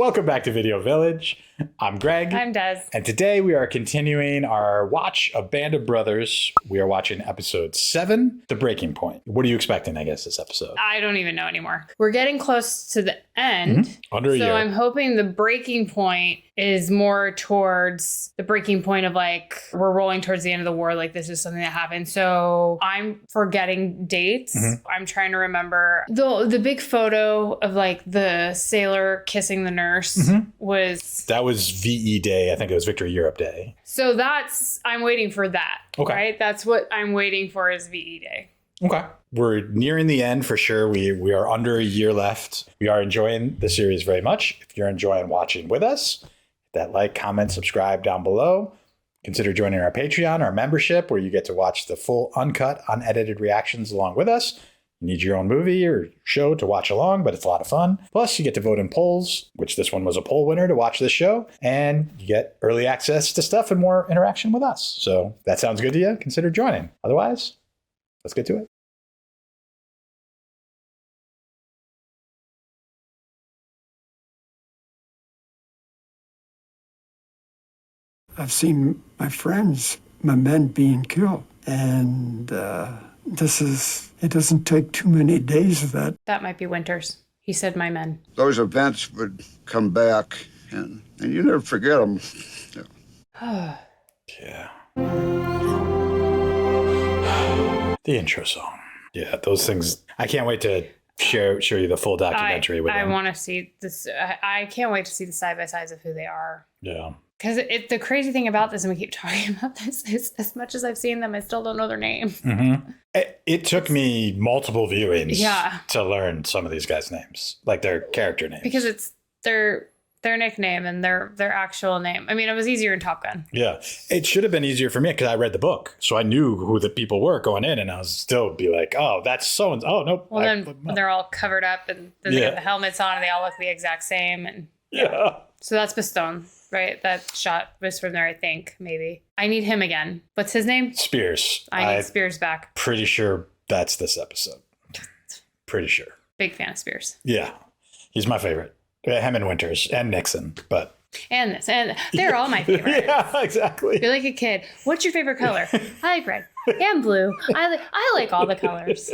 Welcome back to Video Village. I'm Greg. I'm Des. And today we are continuing our watch of Band of Brothers. We are watching episode 7, The Breaking Point. What are you expecting, I guess, this episode? I don't even know anymore. We're getting close to the end. Mm-hmm. Under a year. So I'm hoping the breaking point is more towards the breaking point of like, we're rolling towards the end of the war. Like this is something that happened. So I'm forgetting dates. Mm-hmm. I'm trying to remember the big photo of like the sailor kissing the nurse was... That was VE Day. I think it was Victory Europe Day. So I'm waiting for that. Okay. Right? That's what I'm waiting for is VE Day. Okay. We're nearing the end for sure. We are under a year left. We are enjoying the series very much. If you're enjoying watching with us, hit that like, comment, subscribe down below. Consider joining our Patreon, our membership, where you get to watch the full uncut, unedited reactions along with us. You need your own movie or show to watch along, but it's a lot of fun. Plus, you get to vote in polls, which this one was a poll winner to watch this show, and you get early access to stuff and more interaction with us. So if that sounds good to you, consider joining. Otherwise, let's get to it. I've seen my friends, my men being killed, and it doesn't take too many days of that. That might be Winters. He said my men. Those events would come back, and you never forget them. Yeah. The intro song. Yeah, those things. I can't wait to show you the full documentary with them. I want to see this. I can't wait to see the side-by-sides of who they are. Yeah. Because the crazy thing about this, and we keep talking about this, is as much as I've seen them, I still don't know their names. Mm-hmm. It took me multiple viewings to learn some of these guys' names, like their character names. Because it's their nickname and their actual name. I mean, it was easier in Top Gun. Yeah. It should have been easier for me because I read the book. So I knew who the people were going in, and I was still be like, oh, that's so-and-so. Oh, nope. Well, then they're all covered up, and then they have the helmets on, and they all look the exact same. And yeah. So that's Bastogne. Right, that shot was from there, I think, maybe. I need him again. What's his name? Spears. I need Spears back. Pretty sure that's this episode. Pretty sure. Big fan of Spears. Yeah, he's my favorite. Him and Winters and Nixon, but... And they're all my favorites. Yeah, exactly. You're like a kid. What's your favorite color? I like red and blue. I like all the colors.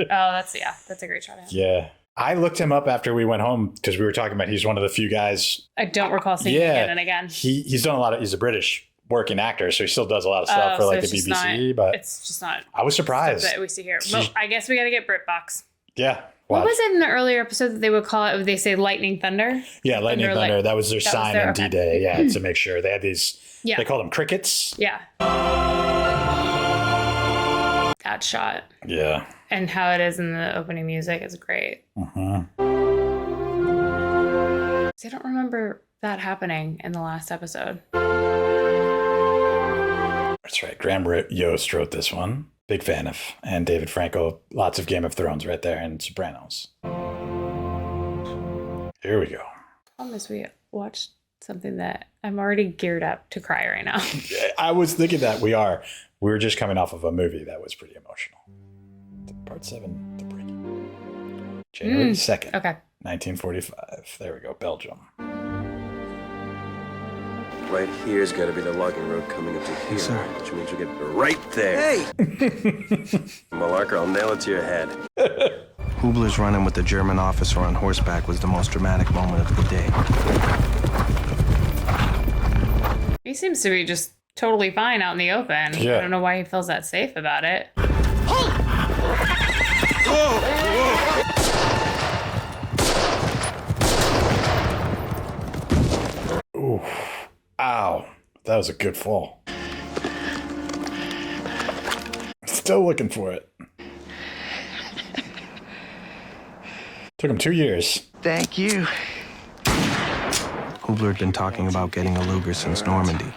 That's a great shot. Yeah. I looked him up after we went home because we were talking about he's one of the few guys. I don't recall seeing him again and again. He's done a lot of, he's a British working actor, so he still does a lot of stuff for like the BBC. But it's just not. I was surprised that we see here. Well, I guess we got to get BritBox. Yeah. What was it in the earlier episode that they would call it? Would they say Lightning Thunder? Yeah, Lightning Thunder. That was their sign on D-Day. Yeah, to make sure they had these. Yeah. They called them crickets. Yeah. That shot. Yeah. And how it is in the opening music is great. Uh-huh. See, I don't remember that happening in the last episode. That's right. Graham Yost wrote this one. Big fan of. And David Franco. Lots of Game of Thrones right there and Sopranos. Here we go. Problem is we watched something that I'm already geared up to cry right now. I was thinking that we were just coming off of a movie that was pretty emotional. Part 7, The Breaking. January 2nd. Okay. 1945. There we go. Belgium. Right here's got to be the logging road coming into here, sir. Which means we get right there. Hey! Malarker, I'll nail it to your head. Hubler's run-in with the German officer on horseback was the most dramatic moment of the day. He seems to be just totally fine out in the open. Yeah. I don't know why he feels that safe about it. Ooh. Ow. That was a good fall. Still looking for it. Took him 2 years. Thank you. Hubler had been talking about getting a Luger since Normandy.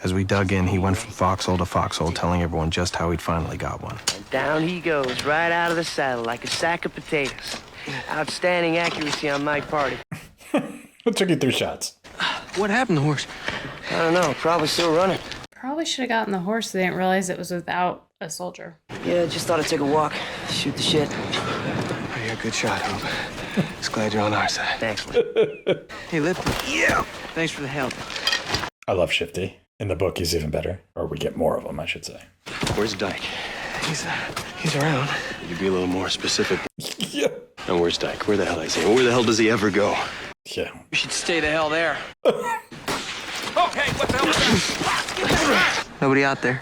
As we dug in, he went from foxhole to foxhole, telling everyone just how he'd finally got one. And down he goes, right out of the saddle, like a sack of potatoes. Outstanding accuracy on my party. It took you 3 shots. What happened to the horse? I don't know, probably still running. Probably should have gotten the horse so they didn't realize it was without a soldier. Yeah, just thought I'd take a walk, shoot the shit. You're a good shot, Hope. Just glad you're on our side. Thanks, man. Hey, Lifty. Yeah. Thanks for the help. I love Shifty. In the book, he's even better. Or we get more of him, I should say. Where's Dyke? He's around. Could you be a little more specific? Yeah. And where's Dyke? Where the hell is he? Where the hell does he ever go? Yeah. You should stay the hell there. Okay, what the hell is that? Nobody out there.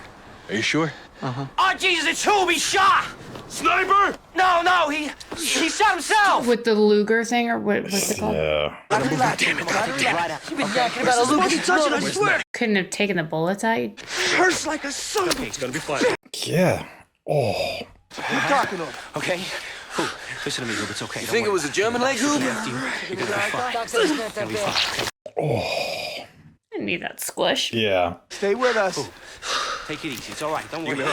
Are you sure? Oh, Jesus, it's who we shot! Sniper! No, he shot himself! With the Luger thing, or what's it called? Yeah. Damn it, You've been yakking about a Luger. Touch it, I swear! Couldn't have taken the bullets out. Hurts like a son of a... It's gonna be fine. Yeah. Oh. Who talking to him? Okay? Listen to me, Hoop. It's okay. You think it was a German leg, Hoop? You're gonna be fine. Oh. I didn't need that squish. Yeah. Stay with us. Take it easy. It's all right. Don't worry.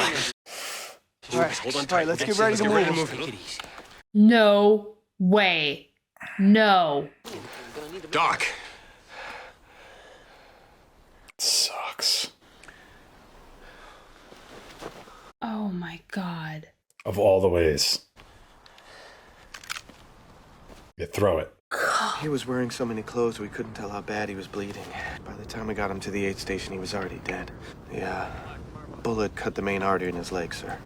All right, Hold on all right, let's get ready to move. Take it easy. No way. No. Doc. Sucks. Oh my God. Of all the ways. You throw it. He was wearing so many clothes we couldn't tell how bad he was bleeding. By the time we got him to the aid station, he was already dead. The bullet cut the main artery in his leg, sir.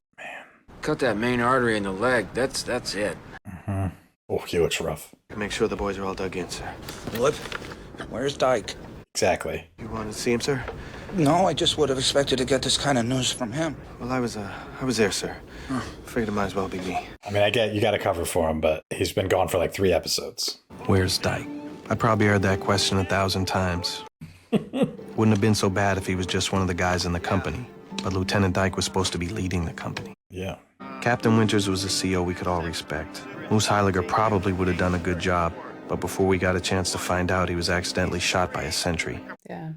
Cut that main artery in the leg. That's it. Mm-hmm. Oh, he looks rough. Make sure the boys are all dug in, sir. What? Where's Dyke? Exactly. You wanted to see him, sir? No, I just would have expected to get this kind of news from him. Well, I was there, sir. Figured it might as well be me. I mean, I get you got to cover for him, but he's been gone for like 3 episodes. Where's Dyke? I probably heard that question 1,000 times. Wouldn't have been so bad if he was just one of the guys in the company. But Lieutenant Dyke was supposed to be leading the company. Yeah. Captain Winters was a CO we could all respect. Moose Heiliger probably would have done a good job, but before we got a chance to find out, he was accidentally shot by a sentry. Yeah.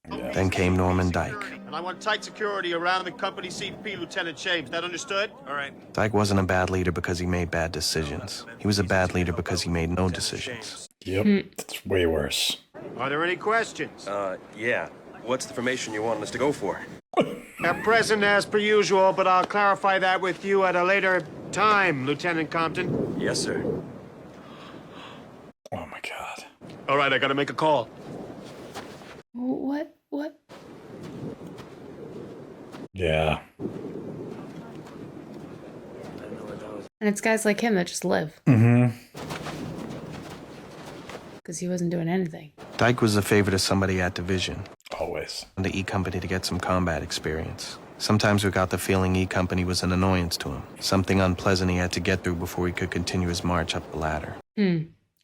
Then came Norman Dyke. And I want tight security around the company CP, Lieutenant James. That understood? All right. Dyke wasn't a bad leader because he made bad decisions. He was a bad leader because he made no decisions. Yep. It's way worse. Are there any questions? Yeah. What's the formation you want us to go for? At present, as per usual, but I'll clarify that with you at a later time, Lieutenant Compton. Yes, sir. Oh my God. All right, I gotta make a call. What? Yeah. And it's guys like him that just live. Mm-hmm. Because he wasn't doing anything. Dyke was a favorite of somebody at Division. Always. And the E Company to get some combat experience. Sometimes we got the feeling E Company was an annoyance to him. Something unpleasant he had to get through before he could continue his march up the ladder.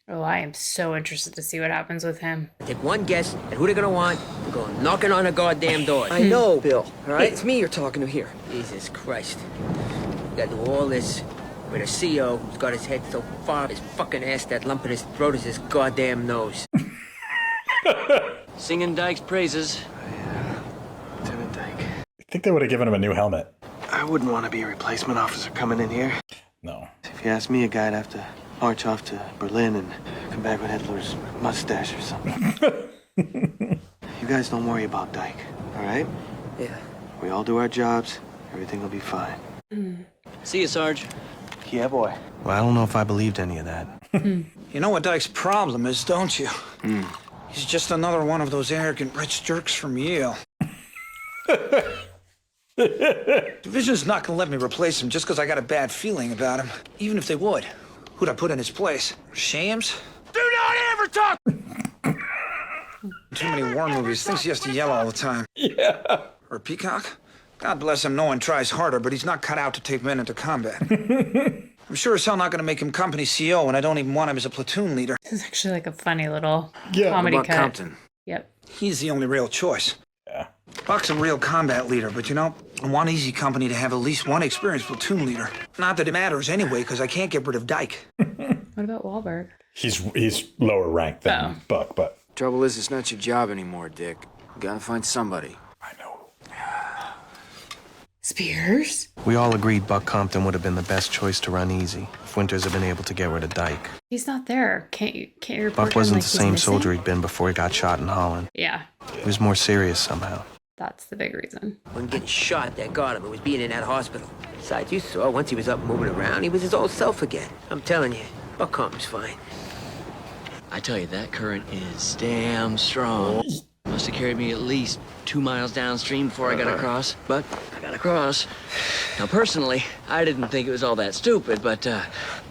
Oh, I am so interested to see what happens with him. Take one guess at who they're gonna want. They're going knocking on the goddamn door. I know, Bill. All right, it's me you're talking to here. Jesus Christ. You gotta do all this with a CO who's got his head so far up his fucking ass that lump in his throat is his goddamn nose. Singing Dyke's praises. Lieutenant Dyke. I think they would have given him a new helmet. I wouldn't want to be a replacement officer coming in here. No. If you ask me, a guy'd have to march off to Berlin and come back with Hitler's mustache or something. You guys don't worry about Dyke, all right? Yeah. We all do our jobs. Everything will be fine. See you, Sarge. Yeah, boy. Well, I don't know if I believed any of that. You know what Dyke's problem is, don't you? He's just another one of those arrogant rich jerks from Yale. Division's not gonna let me replace him just because I got a bad feeling about him. Even if they would, who'd I put in his place? Shams? Do not ever talk! Too many war movies. Thinks he has to yell all the time. Yeah. Or Peacock? God bless him, no one tries harder, but he's not cut out to take men into combat. I'm sure as hell not gonna make him company CO, and I don't even want him as a platoon leader. This is actually like a funny little Yeah. comedy What about cut. Compton? Yep. He's the only real choice. Yeah. Buck's a real combat leader, but you know, I want Easy Company to have at least one experienced platoon leader. Not that it matters anyway, because I can't get rid of Dyke. What about Wahlberg? He's lower ranked than Buck, but Trouble is, it's not your job anymore, Dick. You gotta find somebody. I know. Spears? We all agreed Buck Compton would have been the best choice to run Easy if Winters had been able to get rid of Dyke. He's not there. Can't you report Buck him wasn't like the he's same missing? soldier he'd been before he got shot in Holland. Yeah. He was more serious somehow. That's the big reason. When getting shot, that got him. It was being in that hospital. Besides, you saw, once he was up moving around, he was his old self again. I'm telling you, Buck Compton's fine. I tell you, that current is damn strong. Must have carried me at least 2 miles downstream before I got across, but I got across. Now, personally, I didn't think it was all that stupid, but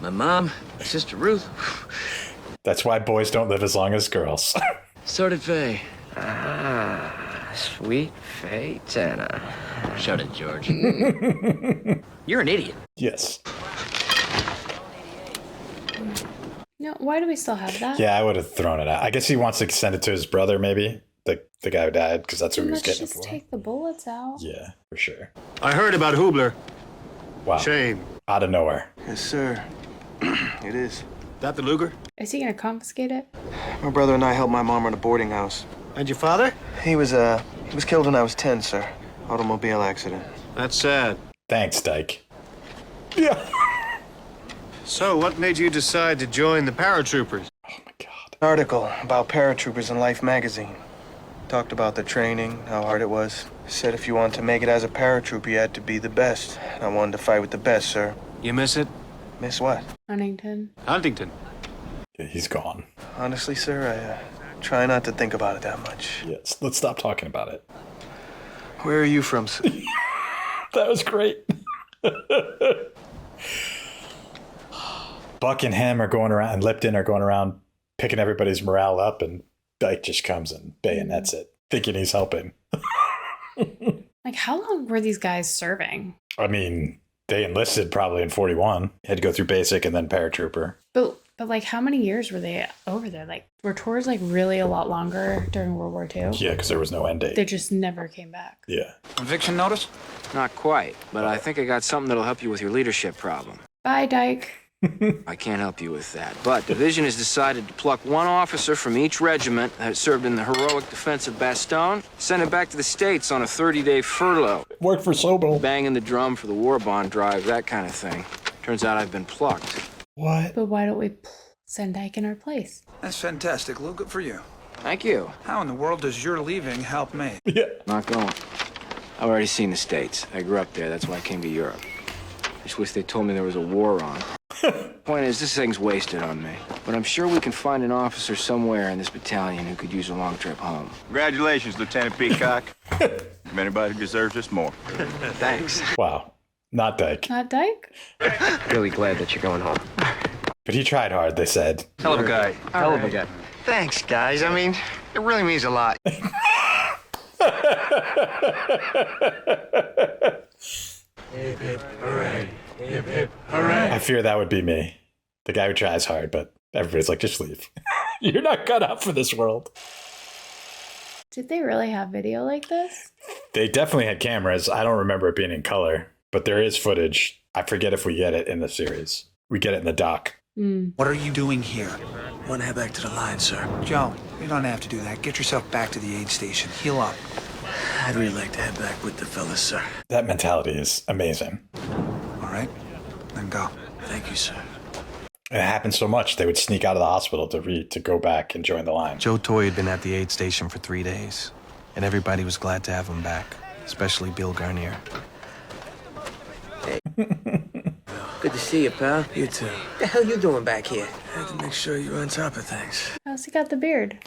my mom, my sister Ruth... That's why boys don't live as long as girls. So did Faye. Ah, sweet Faye Tanner. Shut it, George. You're an idiot. Yes. No, why do we still have that? Yeah, I would have thrown it out. I guess he wants to send it to his brother, maybe. The guy who died, because that's who he was getting it Let's for. just take the bullets out. Yeah, for sure. I heard about Hubler. Wow. Shame. Out of nowhere. Yes, sir. It is. That the Luger? Is he gonna confiscate it? My brother and I helped my mom run a boarding house. And your father? He was killed when I was 10, sir. Automobile accident. That's sad. Thanks, Dyke. Yeah. So, what made you decide to join the paratroopers? Oh my God. An article about paratroopers in Life magazine. Talked about the training, how hard it was. Said if you wanted to make it as a paratrooper, you had to be the best. And I wanted to fight with the best, sir. You miss it? Miss what? Huntington. Huntington. Yeah, he's gone. Honestly, sir, I try not to think about it that much. Yes, let's stop talking about it. Where are you from, sir? That was great. Buck and him are going around, and Lipton are going around picking everybody's morale up, and Dyke just comes and bayonets it, thinking he's helping. Like, how long were these guys serving? I mean, they enlisted probably in 41. Had to go through basic and then paratrooper. But like, how many years were they over there? Like, were tours like really a lot longer during World War II? Yeah, because there was no end date. They just never came back. Yeah. Conviction notice? Not quite, but I think I got something that'll help you with your leadership problem. Bye, Dyke. I can't help you with that, but division has decided to pluck one officer from each regiment that served in the heroic defense of Bastogne, send him back to the States on a 30-day furlough. Worked for Sobel. Banging the drum for the war bond drive, that kind of thing. Turns out I've been plucked. What? But why don't we send Dyke in our place? That's fantastic, Lou. Good for you. Thank you. How in the world does your leaving help me? Yeah. Not going. I've already seen the States. I grew up there. That's why I came to Europe. I just wish they told me there was a war on. Point is, this thing's wasted on me. But I'm sure we can find an officer somewhere in this battalion who could use a long trip home. Congratulations, Lieutenant Peacock. If anybody deserves this more. Thanks. Wow. Not Dyke. Not Dyke? Really glad that you're going home. But he tried hard, they said. Hell of a guy. Hell of a guy. Thanks, guys. I mean, it really means a lot. Hip, hip, hooray. Hip, hip, hooray. I fear that would be me. The guy who tries hard, but everybody's like, just leave. You're not cut out for this world. Did they really have video like this? They definitely had cameras. I don't remember it being in color, but there is footage. I forget if we get it in the series. We get it in the doc. What are you doing here? Want to head back to the line, sir. Joe, you don't have to do that. Get yourself back to the aid station. Heal up. I'd really like to head back with the fellas, sir. That mentality is amazing. All right, then go. Thank you, sir. It happened so much, they would sneak out of the hospital to go back and join the line. Joe Toy had been at the aid station for 3 days, and everybody was glad to have him back, especially Bill Garnier. Hey. Good to see you, pal. You too. What the hell you doing back here? I had to make sure you're on top of things. How's he got the beard?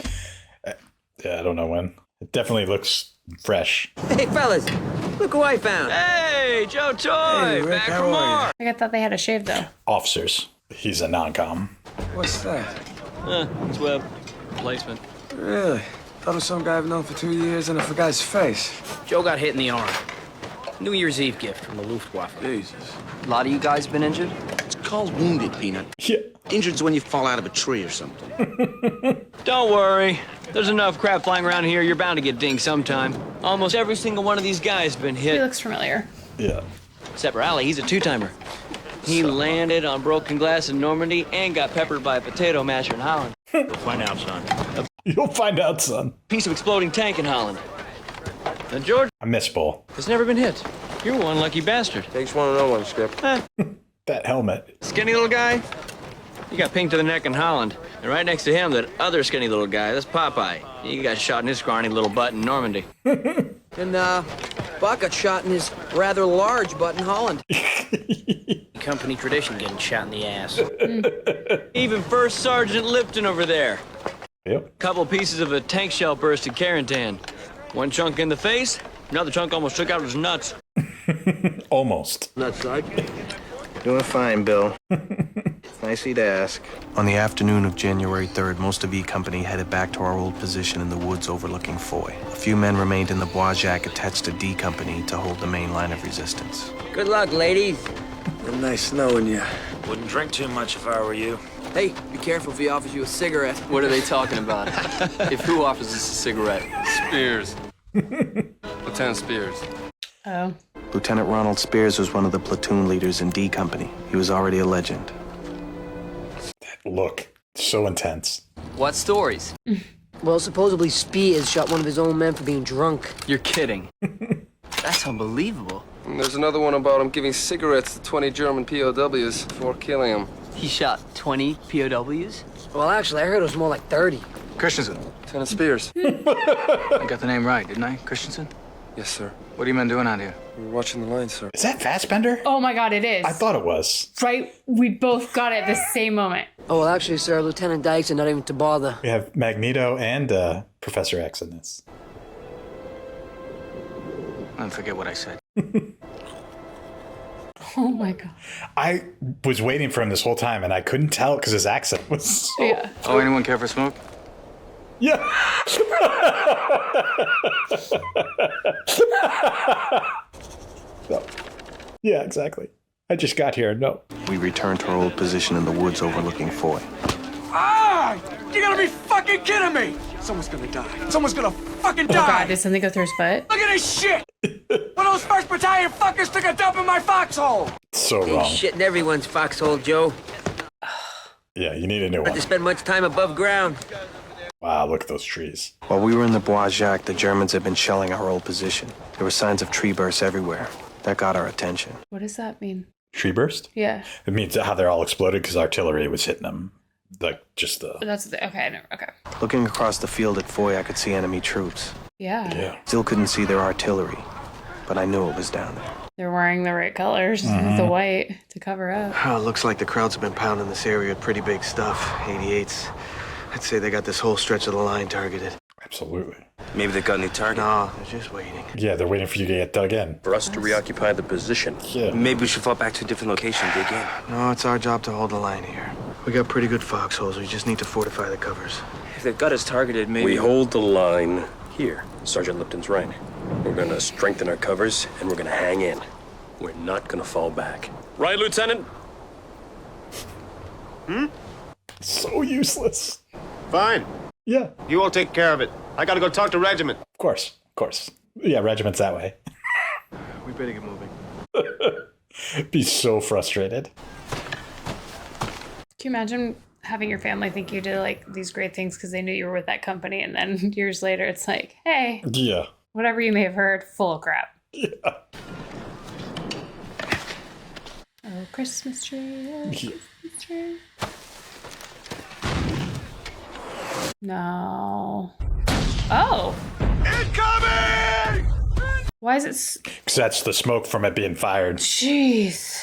Yeah, I don't know when. It definitely looks fresh. Hey, fellas, look who I found. Hey, Joe Toy, Hey, Rick, back how for are more. I thought they had a shave though. Officers. He's a non-com. What's that? It's web placement. Really? Thought it was some guy I've known for 2 years and I forgot his face. Joe got hit in the arm. New Year's Eve gift from the Luftwaffe. Jesus. A lot of you guys been injured? It's called wounded, Peanut. Yeah. Injured's when you fall out of a tree or something. Don't worry. There's enough crap flying around here, you're bound to get dinged sometime. Almost every single one of these guys been He hit. looks familiar. Yeah. Except for Allie, he's a two-timer. He landed on broken glass in Normandy and got peppered by a potato masher in Holland. We'll find out, son. You'll find out, son. Piece of exploding tank in Holland. Now, George I miss Bull. has never been hit. You're one lucky bastard. Takes one to know one, Skip. That helmet. Skinny little guy? You got pinged to the neck in Holland. And right next to him, that other skinny little guy, that's Popeye. He got shot in his scrawny little butt in Normandy. Hey, And, Buck got shot in his rather large butt in Holland. Company tradition getting shot in the ass. Even First Sergeant Lipton over there. Yep. Couple pieces of a tank shell burst in Carentan. One chunk in the face, another chunk almost took out his nuts. Almost. Nuts, like? Doing fine, Bill. Nice of you to ask. On the afternoon of January 3rd, most of E Company headed back to our old position in the woods overlooking Foy. A few men remained in the Bois Jacques attached to D Company to hold the main line of resistance. Good luck, ladies. Nice knowing you. Wouldn't drink too much if I were you. Hey, be careful if he offers you a cigarette. What are they talking about? If who offers us a cigarette? Spears. Lieutenant Spears. Oh. Lieutenant Ronald Spears was one of the platoon leaders in D Company. He was already a legend. Look, so intense. What stories? Well, supposedly Spears shot one of his own men for being drunk. You're kidding. That's unbelievable. And there's another one about him giving cigarettes to 20 German POWs before killing them. He shot 20 POWs? Well, actually, I heard it was more like 30. Christensen. Lieutenant Spears. I got the name right, didn't I? Christensen? Yes, sir. What are you men doing out here? We were watching the line, sir. Is that Fassbender? Oh my God, it is. I thought it was. Right? We both got it at the same moment. Oh, well, actually, sir, Lieutenant Dykes are not even to bother. We have Magneto and Professor X in this. Don't forget what I said. Oh my God. I was waiting for him this whole time, and I couldn't tell because his accent was so... Yeah. Oh, anyone care for smoke? Yeah. No. Yeah, exactly. I just got here. No. We returned to our old position in the woods overlooking Foy. Ah! You gotta be fucking kidding me! Someone's gonna die. Someone's gonna fucking Oh die! God, did something go through his foot? Look at this shit! One of those 1st Battalion fuckers took a dump in my foxhole! So Ain't wrong. shit in everyone's foxhole, Joe. Yeah, you need a new Not one. to spend much time above ground. Wow, look at those trees. While we were in the Bois Jacques, the Germans had been shelling our old position. There were signs of tree bursts everywhere. That got our attention. What does that mean? Tree burst? Yeah. It means how they're all exploded because artillery was hitting them. Like, just the... That's the, okay, no, okay. Looking across the field at Foy, I could see enemy troops. Yeah. Still couldn't see their artillery, but I knew it was down there. They're wearing the right colors, the white to cover up. Oh, it looks like the crowds have been pounding this area with pretty big stuff. 88s. I'd say they got this whole stretch of the line targeted. Absolutely. Maybe they got any target. No, they're just waiting. Yeah, they're waiting for you to get dug in. For us to reoccupy the position. Yeah. Maybe we should fall back to a different location, dig in. No, it's our job to hold the line here. We got pretty good foxholes. We just need to fortify the covers. If they've got us targeted, maybe... We hold the line here. Sergeant Lipton's right. We're gonna strengthen our covers, and we're gonna hang in. We're not gonna fall back. Right, Lieutenant? So useless. Fine. Yeah. You all take care of it. I gotta go talk to Regiment. Of course. Of course. Yeah, regiment's that way. We better get moving. Be so frustrated. Can you imagine having your family think you did like these great things because they knew you were with that company, and then years later it's like, hey, Yeah. whatever you may have heard, full of crap. Yeah. Oh, Christmas tree. Oh, Christmas tree. No. Oh. Incoming! Why is it? Because that's the smoke from it being fired. Jeez.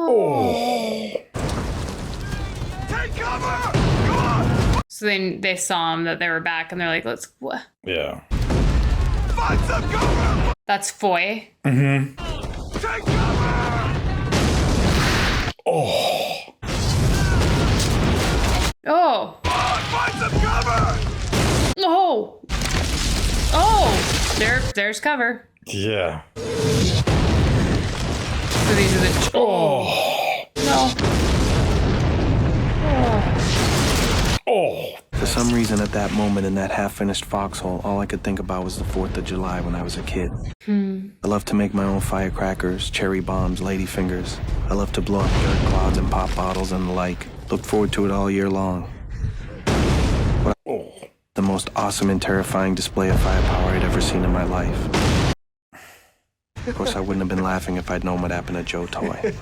Oh. Take cover! Go on! So then they saw him that they were back, and they're like, "Let's what?" Yeah. Find some cover! That's Foy. Mm-hmm. Take cover! Oh. Oh. Find some cover! Oh. Oh. There's cover. Yeah. So these are the. Oh. No. Oh. For some reason, at that moment in that half-finished foxhole, all I could think about was the 4th of July when I was a kid. I loved to make my own firecrackers, cherry bombs, ladyfingers. I loved to blow up dirt clouds and pop bottles and the like. Looked forward to it all year long. The most awesome and terrifying display of firepower I'd ever seen in my life. Of course, I wouldn't have been laughing if I'd known what happened to Joe Toy.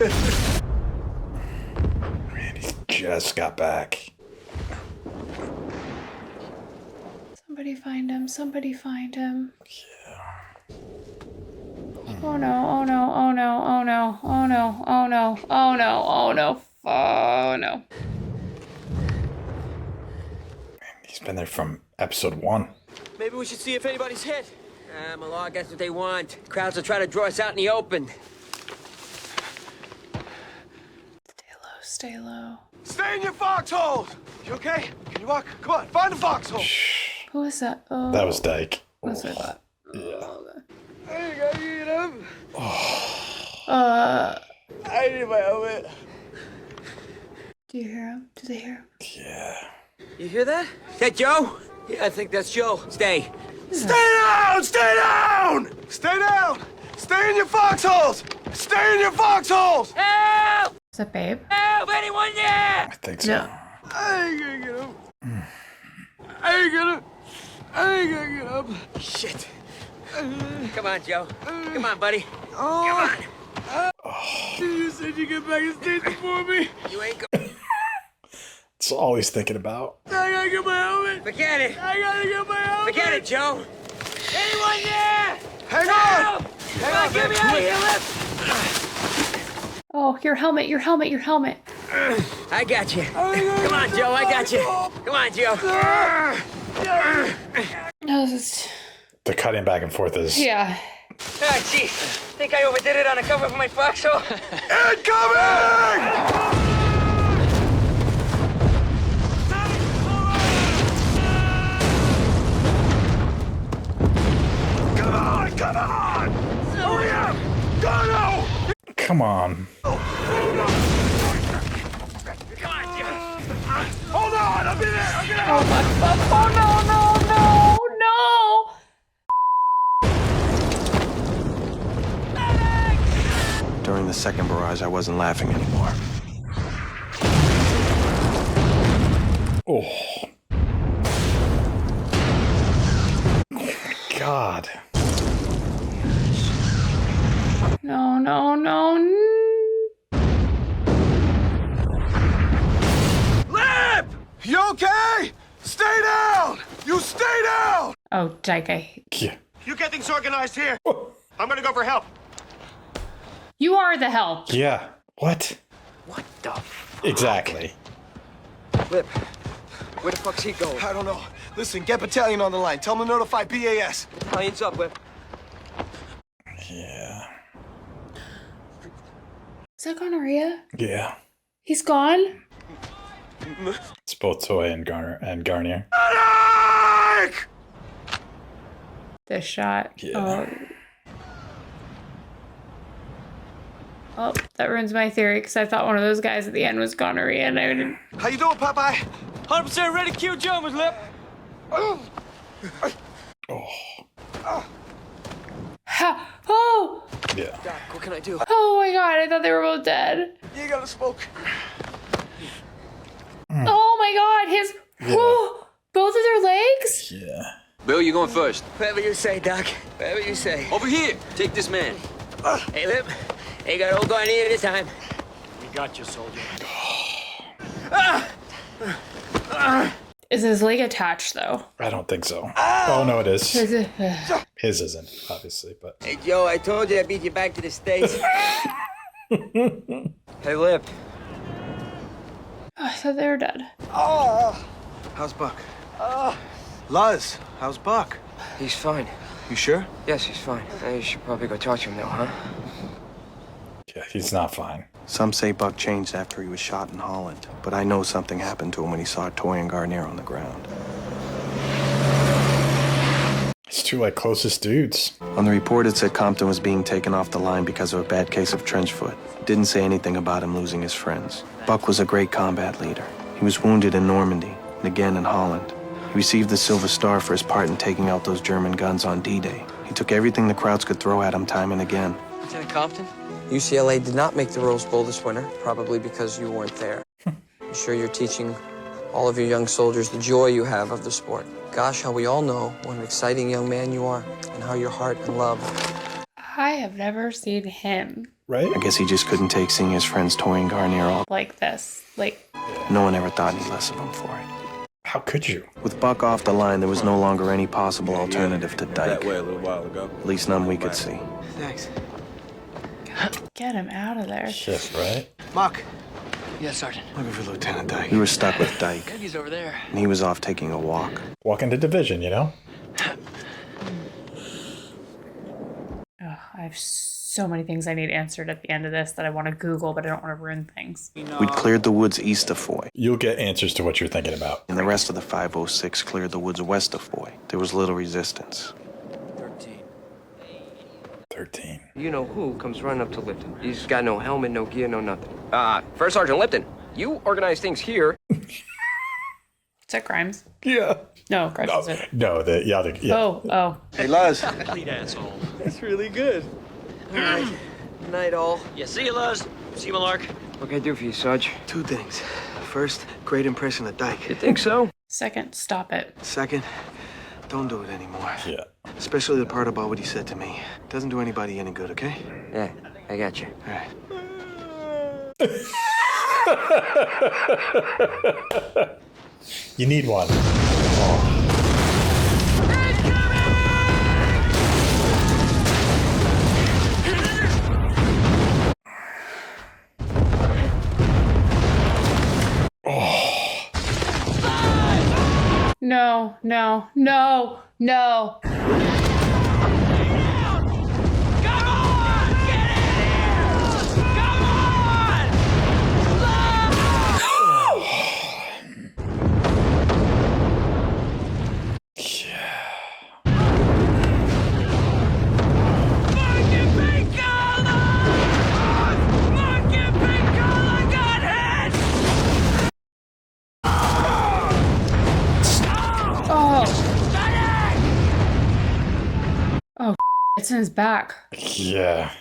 Randy just got back. Somebody find him. Somebody find him. Yeah. Oh no, oh no, oh no, oh no, oh no, oh no, oh no, oh no, oh no. He's been there from episode 1. Maybe we should see if anybody's hit. Malog, that's what they want. Crowds will try to draw us out in the open. Stay low. Stay in your foxholes! You okay? Can you walk? Come on, find the foxhole. Who is that? Oh. That was Dyke. That's what I thought. Yeah. I gotta get him. I need my helmet. Do you hear him? Do they hear him? Yeah. You hear that? Is that Joe? Yeah, I think that's Joe. Stay. Stay down! Stay down! Stay down! Stay in your foxholes! Stay in your foxholes! Help! Is that Babe? Help! Anyone there? I think so. No. I ain't gonna get him. I ain't gonna get up. Shit. Come on, Joe. Come on, buddy. Oh. Come on. You said you get back in stage before me. You ain't going. It's all he's thinking about. I gotta get my helmet. Forget it. I gotta get my helmet. Forget it, Joe. Anyone there? Hang on. Come on, get me out of here, Lip. Oh, your helmet, your helmet, your helmet. I got you. Come on, Joe. I got you. Come on, Joe. No, this is... The cutting back and forth is... Yeah. Ah, gee. Think I overdid it on the cover of my foxhole? Incoming! Come on! Hurry up! Go! Come on. Hold on! I'll be there! I'll get out! Oh my fuck. Oh no, no, no! During the second barrage, I wasn't laughing anymore. Oh. God. No, no, no. Lip! You okay? Stay down! You stay down! Oh, Dyke, Yeah. You get things organized here. I'm gonna go for help. You are the help. Yeah. What? What the fuck? Exactly. Lip, where the fuck's he going? I don't know. Listen, get battalion on the line. Tell them to notify BAS. Battalion's up, Lip. Yeah. Is that gonorrhea? Yeah. He's gone? It's both Toy and Garnier. Medic! This shot. Yeah. Oh, that ruins my theory because I thought one of those guys at the end was gonorrhea and I didn't. How you doing, Popeye? 100% ready to kill Joe, Miss Lip. Oh. Ha! Oh! Yeah. Doc, what can I do? Oh my god, I thought they were both dead. You gotta smoke. Oh my god, his. Yeah. Whoa! Both of their legs? Yeah. Bill, you going first. Whatever you say, Doc. Whatever you say. Over here. Take this man. Hey, Lip. Ain't got old Garnier this time. We got you, soldier. Is his leg attached though? I don't think so. Oh, no, it is. Is it? His isn't, obviously, but... Hey, Joe, I told you I'd beat you back to the States. Hey, Lip. Oh, I thought they were dead. Oh. How's Buck? Luz, how's Buck? He's fine. You sure? Yes, he's fine. You should probably go talk to him now, huh? Yeah, he's not fine. Some say Buck changed after he was shot in Holland, but I know something happened to him when he saw Toy and Garnier on the ground. It's two, like, closest dudes. On the report, it said Compton was being taken off the line because of a bad case of trench foot. It didn't say anything about him losing his friends. Buck was a great combat leader. He was wounded in Normandy and again in Holland. He received the Silver Star for his part in taking out those German guns on D-Day. He took everything the crowds could throw at him time and again. Lieutenant Compton? UCLA did not make the Rose Bowl this winter, probably because you weren't there. I'm sure you're teaching all of your young soldiers the joy you have of the sport. Gosh, how we all know what an exciting young man you are and how your heart and love. I have never seen him Right? I guess he just couldn't take seeing his friends Toy and Garnier all. like this. Like, No one ever thought any less of him for it. How could you? With Buck off the line, there was no longer any possible alternative to Dyke. That way a little while ago. At least none we could see. Thanks. Get him out of there. Shit, right? Buck. Yes, Sergeant. Looking for Lieutenant Dyke. We were stuck with Dyke, He's over there. and he was off taking a walk. Walking to division, you know? Ugh, I have so many things I need answered at the end of this that I want to Google, but I don't want to ruin things. We'd cleared the woods east of Foy, You'll get answers to what you're thinking about. and the rest of the 506 cleared the woods west of Foy. There was little resistance. 13. You know who comes running up to Lipton. He's got no helmet, no gear, no nothing. First Sergeant Lipton, you organize things here. Is that Grimes? Yeah. No, Grimes is it. No, yeah. Oh. Hey, Luz. Complete asshole. That's really good. All right. Night, all. Yeah, see you, Luz. See you, Malark. What can I do for you, Sarge? 2 things. First, great impression of Dyke. You think so? Second, stop it. Second, don't do it anymore. Yeah. Especially the part about what he said to me. Doesn't do anybody any good, okay? Yeah, I got you. All right. You need one. No. Oh, it's in his back. Yeah.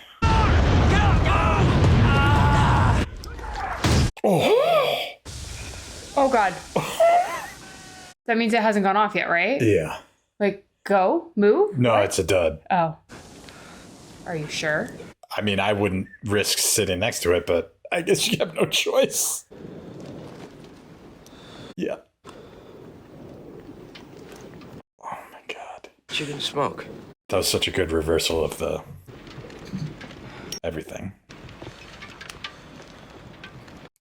Oh, God. That means it hasn't gone off yet, right? Yeah. Like, go? Move? No, it's a dud. Oh. Are you sure? I mean, I wouldn't risk sitting next to it, but I guess you have no choice. Yeah. Oh my God. Chicken smoke. That was such a good reversal of the everything.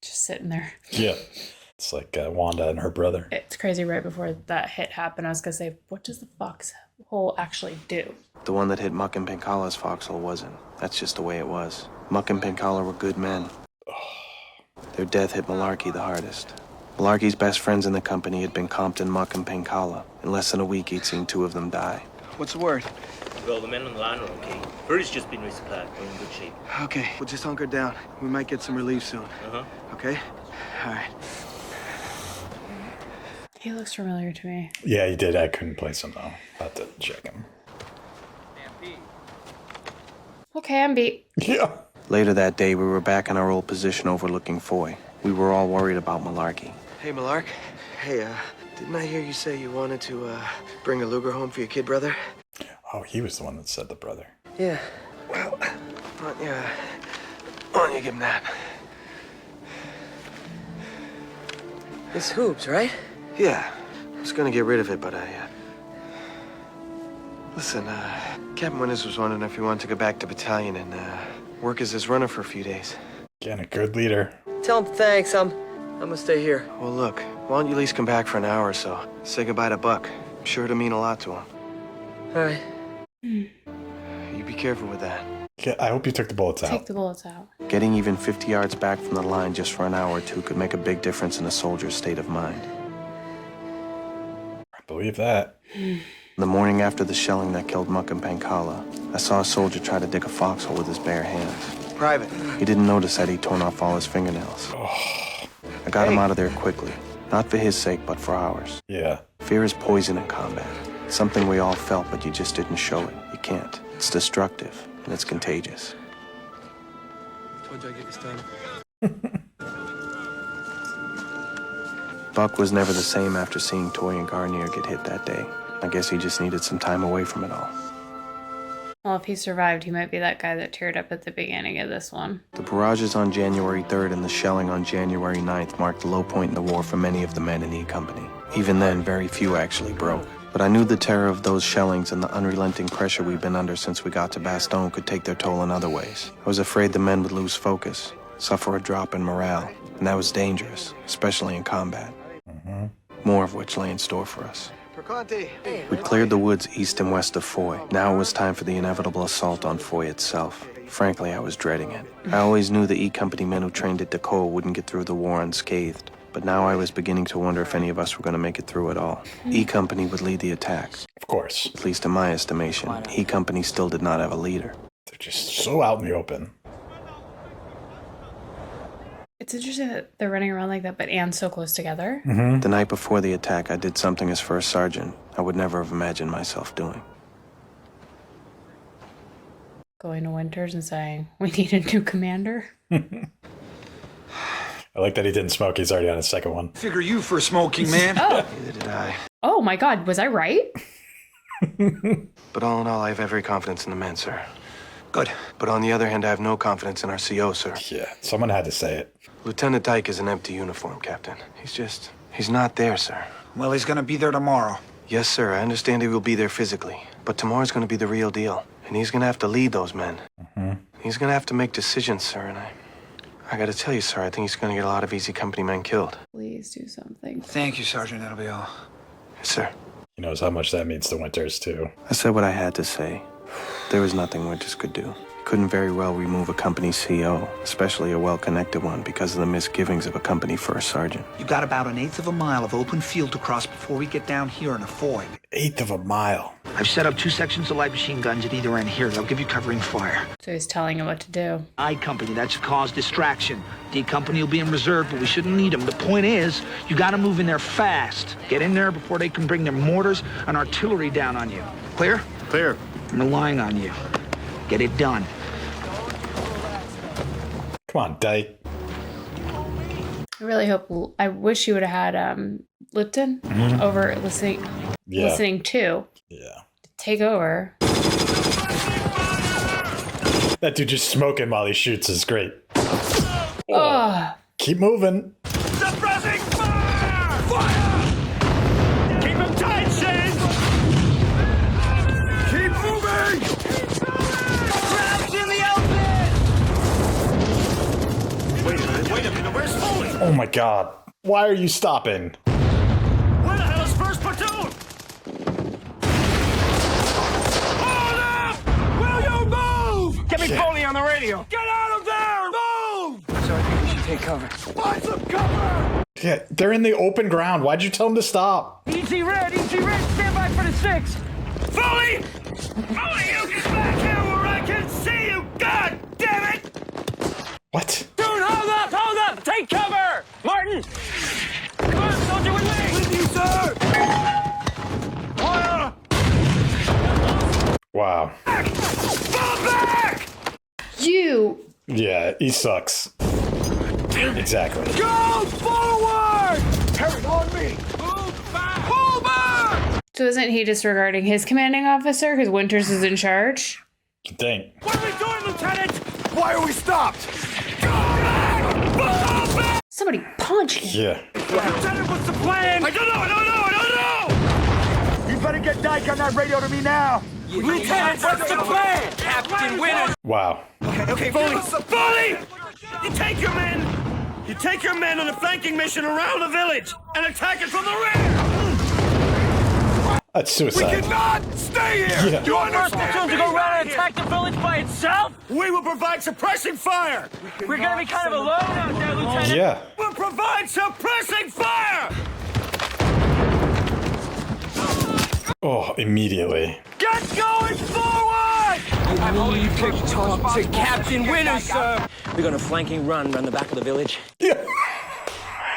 Just sitting there. Yeah. It's like Wanda and her brother. It's crazy. Right before that hit happened, I was going to say, what does the foxhole actually do? The one that hit Muck and Pinkala's foxhole wasn't. That's just the way it was. Muck and Pinkala were good men. Their death hit Malarkey the hardest. Malarkey's best friends in the company had been Compton, Muck, and Pinkala. In less than a week, he'd seen 2 of them die. What's the word? Well, the men on the line are okay. Birdie's just been resupplied. We're in good shape. Okay, we'll just hunker down. We might get some relief soon. Uh-huh. Okay? All right. He looks familiar to me. Yeah, he did. I couldn't place him though. Had to check him. Okay, I'm beat. Yeah. Later that day, we were back in our old position overlooking Foy. We were all worried about Malarkey. Hey, Malark. Hey, didn't I hear you say you wanted to, bring a Luger home for your kid brother? Oh, he was the one that said the brother. Yeah. Well, why don't you give him that? It's Hoops, right? Yeah. I was gonna get rid of it, but Listen, Captain Winters was wondering if you wanted to go back to battalion and, work as his runner for a few days. Again, a good leader. Tell him thanks. I'm gonna stay here. Well, look, why don't you at least come back for an hour or so? Say goodbye to Buck. I'm sure it'll mean a lot to him. All right. You be careful with that. Yeah, I hope you took the bullets out. Take the bullets out. Getting even 50 yards back from the line just for an hour or two could make a big difference in a soldier's state of mind. I believe that. The morning after the shelling that killed Muck and Pankala, I saw a soldier try to dig a foxhole with his bare hands. Private. He didn't notice that he'd torn off all his fingernails. I got him out of there quickly. Not for his sake, but for ours. Yeah. Fear is poison in combat. It's something we all felt, but you just didn't show it. You can't. It's destructive, and it's contagious. Told you I'd get you started. Buck was never the same after seeing Toy and Garnier get hit that day. I guess he just needed some time away from it all. Well, if he survived, he might be that guy that teared up at the beginning of this one. The barrages on January 3rd and the shelling on January 9th marked the low point in the war for many of the men in E Company. Even then, very few actually broke. But I knew the terror of those shellings and the unrelenting pressure we've been under since we got to Bastogne could take their toll in other ways. I was afraid the men would lose focus, suffer a drop in morale, and that was dangerous, especially in combat. More of which lay in store for us. We'd cleared the woods east and west of Foy. Now it was time for the inevitable assault on Foy itself. Frankly, I was dreading it. I always knew the E Company men who trained at Decaux wouldn't get through the war unscathed. But now I was beginning to wonder if any of us were going to make it through at all. E Company would lead the attack. Of course. At least in my estimation, E Company still did not have a leader. They're just so out in the open. It's interesting that they're running around like that, but and so close together. The night before the attack, I did something as first sergeant I would never have imagined myself doing. Going to Winters and saying, we need a new commander. I like that he didn't smoke. He's already on his second one. Figure you for smoking, man. Oh. Neither did I. Oh my God, was I right? But all in all, I have every confidence in the men, sir. Good. But on the other hand, I have no confidence in our CO, sir. Yeah, someone had to say it. Lieutenant Dyke is an empty uniform, Captain. He's not there, sir. Well, he's gonna be there tomorrow. Yes, sir, I understand he will be there physically. But tomorrow's gonna be the real deal. And he's gonna have to lead those men. He's gonna have to make decisions, sir, and I gotta tell you, sir, I think he's gonna get a lot of easy company men killed. Please do something. Thank you, Sergeant. That'll be all. Yes, sir. He knows how much that means to Winters, too. I said what I had to say. There was nothing Winters could do. He couldn't very well remove a company CO, especially a well-connected one, because of the misgivings of a company first sergeant. You got about 1/8 of a mile of open field to cross before we get down here in a Foy. 1/8 of a mile. I've set up 2 sections of light machine guns at either end here. They'll give you covering fire. So he's telling him what to do. I Company, that should cause distraction. D Company will be in reserve, but we shouldn't need them. The point is, you gotta move in there fast. Get in there before they can bring their mortars and artillery down on you. Clear? Clear. I'm relying on you. Get it done. Come on, Dyke. I really hope. I wish you would have had Lipton over listening to. Yeah. Take over. That dude just smoking while he shoots is great. Oh. Keep moving. Suppressing fire! Fire! Keep him tight, Shane! Keep moving! Crabs in the open! Wait a minute, where's Foley? Oh my God. Why are you stopping? Where the hell is first platoon? Hold up! Will you move? Get me Foley on the radio! Get out of there! Move! So I think we should take cover. Find some cover! Yeah, they're in the open ground. Why'd you tell them to stop? Easy red, stand by for the 6. Foley! Foley, you get back here where I can see you! God damn it! What? Dude, hold up! Take cover! Martin! Come on, soldier, with me! With you, sir! Fire! Wow. Fall back! You. Yeah, he sucks. Exactly. Go forward! Carry on me! Move back! Move back! So isn't he disregarding his commanding officer because Winters is in charge? You think? What are we doing, Lieutenant? Why are we stopped? Go back! Fall back! Somebody punch him. Yeah. Lieutenant, what's the plan? I don't know! You better get Dyke on that radio to me now! Lieutenant, what's the plan? Captain Winner! Wow. Okay, Foley! You take your men on a flanking mission around the village and attack it from the rear! That's We suicide. cannot stay here! Yeah. You understand? To go around and attack the village by itself? We will provide suppressing fire! We're gonna be kind of alone out there, Lieutenant. Yeah. We'll provide suppressing fire! Oh, immediately. Get going forward! I believe to talk to Captain Winter, sir. We're gonna flanking run around the back of the village. Yeah.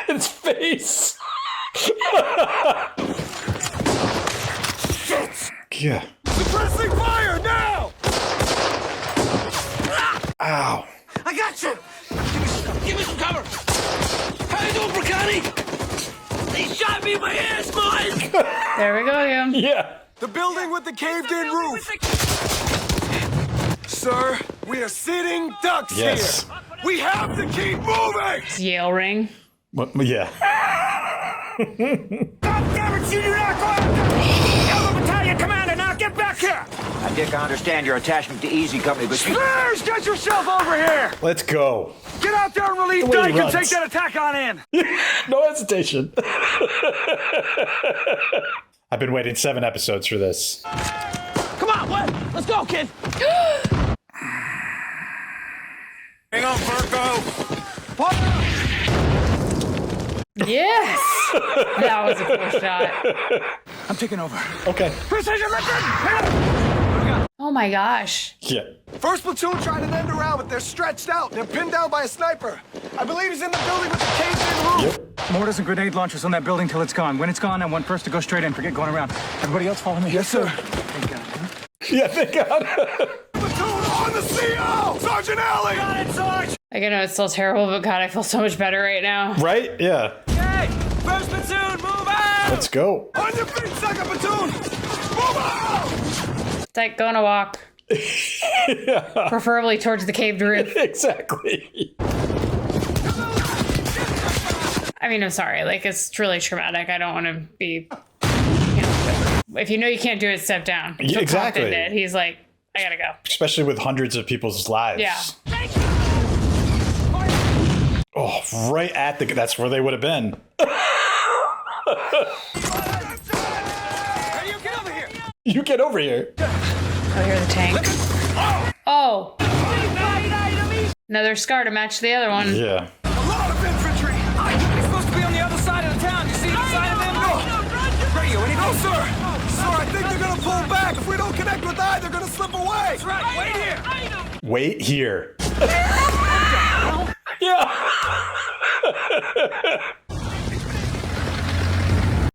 His face. Yeah. Suppressing fire now! Ow. I got you! Give me some cover! How you doing, Bracani? He shot me in my ass, boys! There we go again. Yeah. The building with the caved-in roof! Sir, we are sitting ducks Yes. here! We have to keep moving! It's Yale ring. What? Yeah. Stop You do not go after! Tell the battalion commander now, get back here! Dick, I understand your attachment to Easy Company, but you... Spears, get yourself over here! Let's go. Get out there and relieve The way he Dyke and runs. take that attack on in! No hesitation. I've been waiting 7 episodes for this. Come on, what? Let's go, kid. Hang on, Virgo! Yes! That was a cool shot. I'm taking over. Okay. Precision, listen! Oh my gosh. Yeah. First platoon tried an end around, but they're stretched out. They're pinned down by a sniper. I believe he's in the building with the caved-in roof. Yep. Mortars and grenade launchers on that building till it's gone. When it's gone, I want first to go straight in. Forget going around. Everybody else follow me. Yes, sir. Thank God. Huh? Yeah, thank God. Platoon on the CO! Sergeant Alley! Got it, Sarge! Like, I know it's still terrible, but God, I feel so much better right now. Right? Yeah. Hey! First platoon, move out! Let's go. On your feet, second platoon! Move out! It's like going to walk. Yeah. Preferably towards the caved roof. Exactly. I mean, I'm sorry. Like, it's really traumatic. I don't want to be, you know, if you know you can't do it, step down. Yeah, exactly. Compton did. He's like, I gotta go. Especially with hundreds of people's lives. Yeah. Oh, right at the... That's where they would have been. Hey, you get over here! You get over here. Oh, here's the tank. Oh. Another scar to match the other one. Yeah. A lot of infantry! He's supposed to be on the other side of the town. You see the side of them? Radio, anything? No, sir! Sir, I think they're gonna pull back. If we don't connect with I, they're gonna slip away. That's right. Wait here. Wait here. Yeah.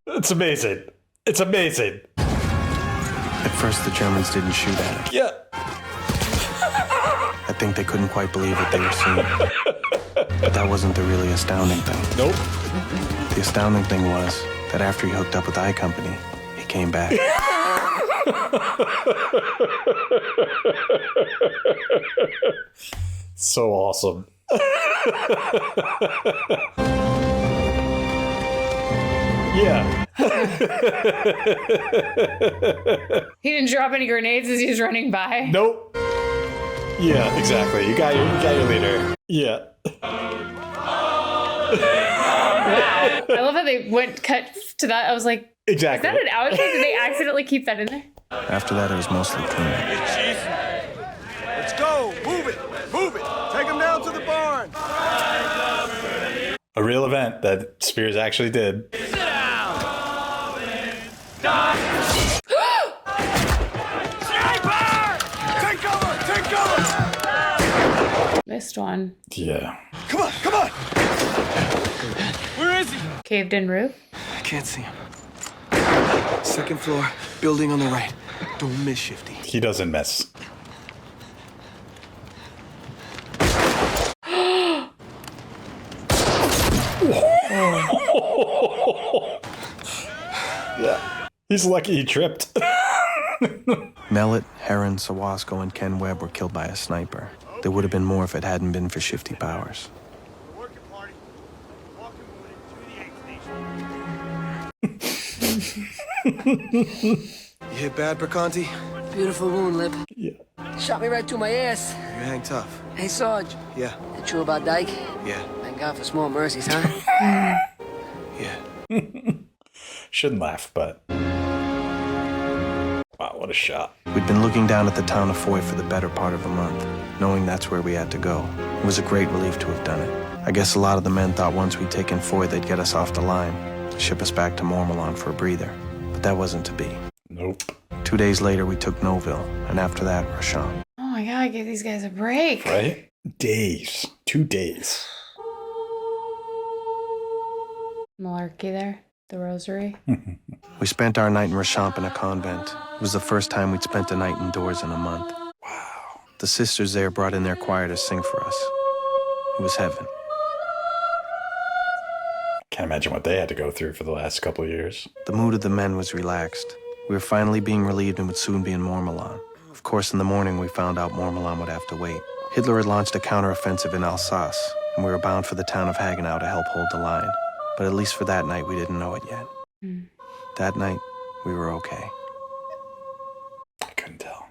It's amazing. It's amazing. At first, the Germans didn't shoot at it. Yeah. I think they couldn't quite believe what they were seeing. But that wasn't the really astounding thing. Nope. The astounding thing was that after he hooked up with I Company, he came back. So awesome. Yeah. He didn't drop any grenades as he was running by. Nope. Yeah, exactly. You got your leader. Yeah. Wow. I love how they cut to that. I was like, exactly. Is that an outtake? Did they accidentally keep that in there? After that, it was mostly clean. Let's go. Move it. Move it. Take him down to the barn. A real event that Spears actually did. Sit down. Sniper! Take cover. Take cover. Missed one. Yeah. Come on. Come on. Where is he? Caved in roof. I can't see him. Second floor, building on the right. Don't miss, Shifty. He doesn't miss. Yeah. He's lucky he tripped. Mellet, Heron, Sawasco, and Ken Webb were killed by a sniper. There would have been more if it hadn't been for Shifty Powers. You hit bad, Bercanti? Beautiful wound, Lip. Yeah. Shot me right through my ass. You hang tough. Hey, Sarge. Yeah. You true about Dyke? Yeah. Thank God for small mercies, huh? Yeah. Shouldn't laugh, but... Wow, what a shot. We'd been looking down at the town of Foy for the better part of a month, knowing that's where we had to go. It was a great relief to have done it. I guess a lot of the men thought once we'd taken Foy, they'd get us off the line, ship us back to Mormelon for a breather. But that wasn't to be. Nope. 2 days later, we took Noville, and after that, Rashon. Oh my God, give these guys a break. Right? Days. 2 days. Malarkey there. The rosary. We spent our night in Rashomp in a convent. It was the first time we'd spent a night indoors in a month. Wow. The sisters there brought in their choir to sing for us. It was heaven. Can't imagine what they had to go through for the last couple of years. The mood of the men was relaxed. We were finally being relieved and would soon be in Mormelon. Of course, in the morning, we found out Mormelon would have to wait. Hitler had launched a counteroffensive in Alsace, and we were bound for the town of Hagenau to help hold the line. But at least for that night, we didn't know it yet. That night, we were okay. I couldn't tell.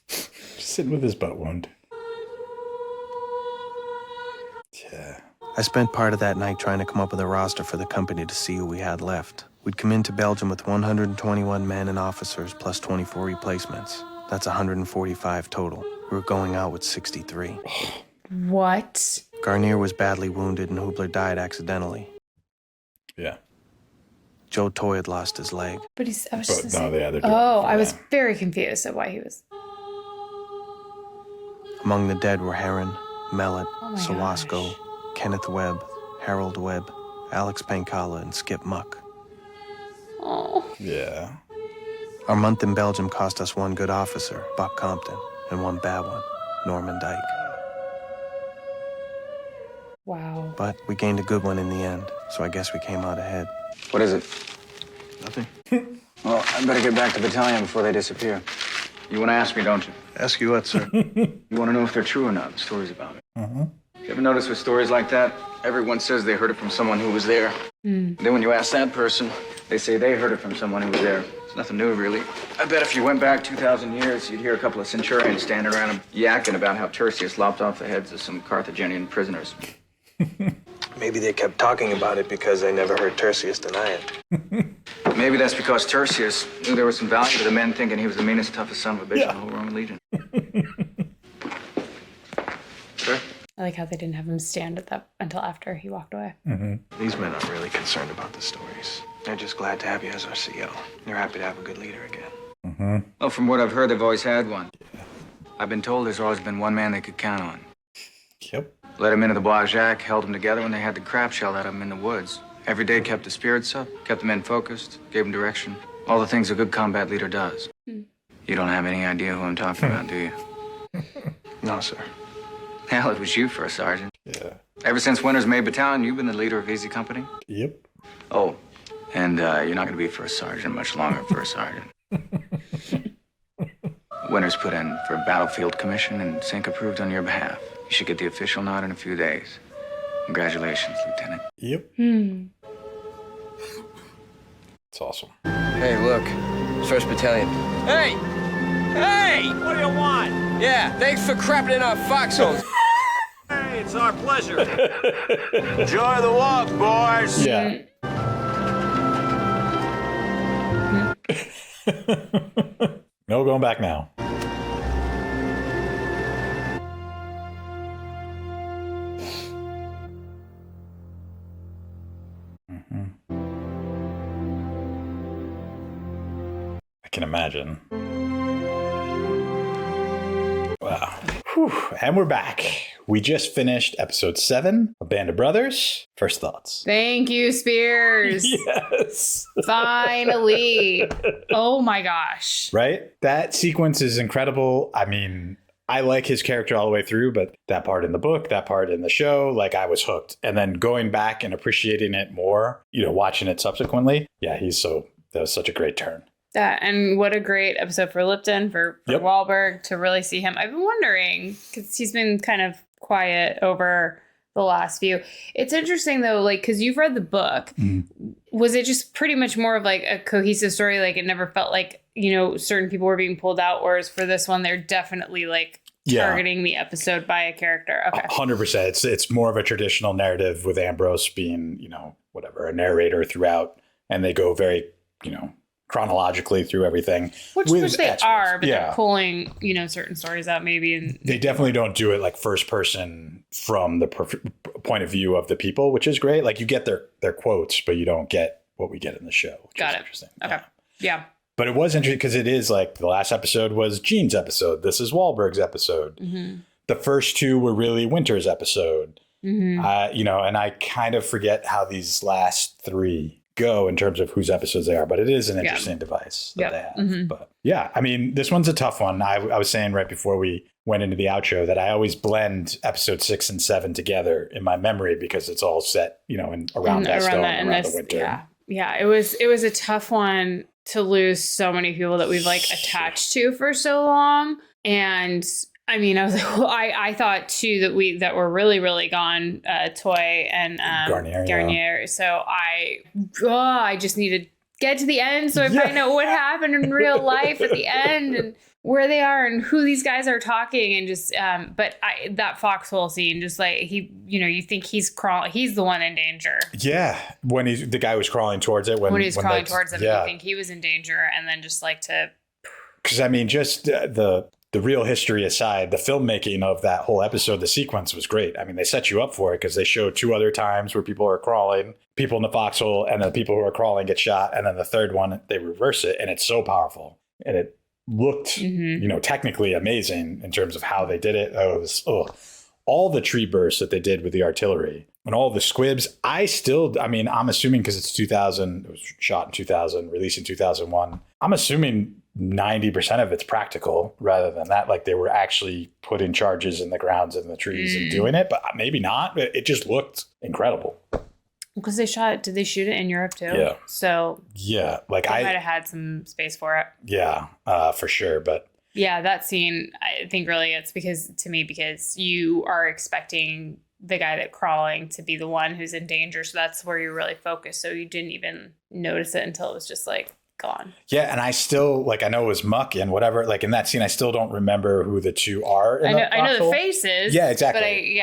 Just sitting with his butt wound. Yeah. I spent part of that night trying to come up with a roster for the company to see who we had left. We'd come into Belgium with 121 men and officers plus 24 replacements. That's 145 total. We were going out with 63. What? Garnier was badly wounded and Hubler died accidentally. Yeah. Joe Toy had lost his leg. But he's. I was just But no, saying- yeah, they're doing Oh, I was very confused at why he was. Among the dead were Heron, Mellot, Oh my Sawasko, Kenneth Webb, Harold Webb, Alex Pankala, and Skip Muck. Oh. Yeah. Our month in Belgium cost us one good officer, Buck Compton, and one bad one, Norman Dyke. Wow. But we gained a good one in the end, so I guess we came out ahead. What is it? Nothing. Well, I better get back to battalion before they disappear. You want to ask me, don't you? Ask you what, sir? You want to know if they're true or not, the stories about it. Mm-hmm. You ever notice with stories like that, everyone says they heard it from someone who was there. Mm. Then when you ask that person, they say they heard it from someone who was there. It's nothing new, really. I bet if you went back 2,000 years, you'd hear a couple of centurions standing around yakking about how Tertius lopped off the heads of some Carthaginian prisoners. Maybe they kept talking about it because they never heard Tertius deny it. Maybe that's because Tertius knew there was some value to the men thinking he was the meanest, toughest son of a bitch in the whole Roman legion. Sure. I like how they didn't have him stand at that until after he walked away. Mm-hmm. These men aren't really concerned about the stories. They're just glad to have you as our CO. They're happy to have a good leader again. Mm-hmm. Well, from what I've heard, they've always had one. I've been told there's always been one man they could count on. Yep. Let him into the Black Jack, held them together when they had the crap shelled out of them in the woods. Every day kept the spirits up, kept the men focused, gave them direction. All the things a good combat leader does. You don't have any idea who I'm talking about, do you? No, sir. Hell, it was you for a sergeant. Yeah. Ever since Winters made battalion, you've been the leader of Easy Company? Yep. Oh, and you're not going to be first sergeant much longer, first sergeant. Winters put in for a battlefield commission and Sink approved on your behalf. You should get the official nod in a few days. Congratulations, Lieutenant. Yep. Hmm. It's awesome. Hey, look. 1st Battalion. Hey! Hey! What do you want? Yeah, thanks for crapping in our foxholes. Hey, it's our pleasure. Enjoy the walk, boys. Yeah. No going back now. I can imagine. Wow. Whew. And we're back. We just finished episode 7 of Band of Brothers. First thoughts. Thank you, Spears. Yes. Finally. Oh my gosh. Right? That sequence is incredible. I mean, I like his character all the way through, but that part in the book, that part in the show, like I was hooked. And then going back and appreciating it more, watching it subsequently. Yeah, that was such a great turn. And what a great episode for Lipton, for Wahlberg to really see him. I've been wondering, because he's been kind of quiet over the last few. It's interesting though, like, because you've read the book. Was it just pretty much more of like a cohesive story? Like it never felt like, certain people were being pulled out, whereas for this one, they're definitely like targeting the episode by a character. Okay. 100%. It's more of a traditional narrative with Ambrose being, a narrator throughout. And they go very, chronologically through everything. Which they extras. are, but they're pulling, certain stories out maybe. And they definitely don't do it like first person from the point of view of the people, which is great. Like you get their quotes, but you don't get what we get in the show. Got it. Interesting. Okay. Yeah. But it was interesting because it is like the last episode was Gene's episode. This is Wahlberg's episode. Mm-hmm. The first 2 were really Winter's episode. Mm-hmm. And I kind of forget how these last 3 go in terms of whose episodes they are, but it is an interesting device that they have. Mm-hmm. But yeah, I mean, this one's a tough one. I was saying right before we went into the outro that I always blend episode 6 and 7 together in my memory because it's all set, around that stone, around the winter. Yeah. It was a tough one to lose so many people that we've like attached to for so long. And I mean, I was like, well, I thought too that we're really, really gone, Toy and Garnier. So I just need to get to the end so I find out what happened in real life at the end and where they are and who these guys are talking and just that foxhole scene, just like you think he's crawling, he's the one in danger. Yeah, when the guy was crawling towards it when he's crawling towards him, you think he was in danger, and then just like to. Because I mean, just the real history aside, the filmmaking of that whole episode, the sequence was great. I mean, they set you up for it because they showed 2 other times where people are crawling, people in the foxhole, and then people who are crawling get shot. And then the third one, they reverse it. And it's so powerful. And it looked, technically amazing in terms of how they did it. It was, all the tree bursts that they did with the artillery and all the squibs. I'm assuming because it's 2000, it was shot in 2000, released in 2001. I'm assuming 90% of it's practical rather than that. Like they were actually putting charges in the grounds and the trees and doing it, but maybe not. It just looked incredible. Because did they shoot it in Europe too? Yeah. So yeah, like I might have had some space for it. Yeah, for sure. But yeah, that scene, I think really it's because you are expecting the guy that's crawling to be the one who's in danger. So that's where you're really focused. So you didn't even notice it until it was just like gone. Yeah. And I still I know it was muck and whatever, like in that scene, I still don't remember who the 2 are. I know the faces. Yeah, exactly.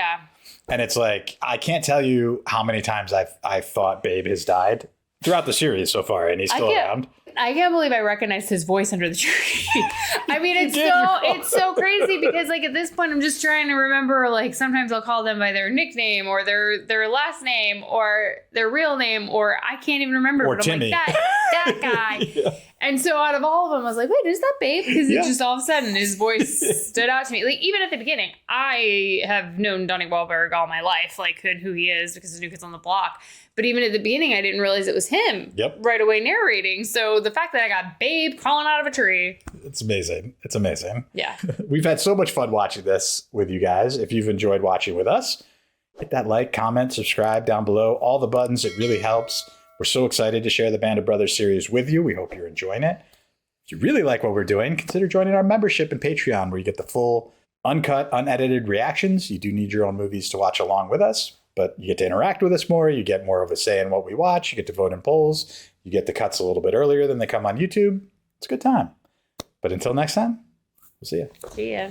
But And it's like, I can't tell you how many times I thought Babe has died throughout the series so far, and he's still around. I can't believe I recognized his voice under the tree. I mean, it's so crazy because like at this point, I'm just trying to remember, like sometimes I'll call them by their nickname or their last name or their real name, or I can't even remember. Or but Timmy. I'm like, that guy. Yeah. And so out of all of them, I was like, wait, is that Babe? Because it just all of a sudden his voice stood out to me. Like even at the beginning, I have known Donnie Wahlberg all my life, like who he is because of New Kids on the Block. But even at the beginning, I didn't realize it was him right away narrating. So the fact that I got Babe crawling out of a tree. It's amazing. It's amazing. Yeah. We've had so much fun watching this with you guys. If you've enjoyed watching with us, hit that like, comment, subscribe down below. All the buttons. It really helps. We're so excited to share the Band of Brothers series with you. We hope you're enjoying it. If you really like what we're doing, consider joining our membership in Patreon, where you get the full, uncut, unedited reactions. You do need your own movies to watch along with us, but you get to interact with us more. You get more of a say in what we watch. You get to vote in polls. You get the cuts a little bit earlier than they come on YouTube. It's a good time. But until next time, we'll see you. See ya.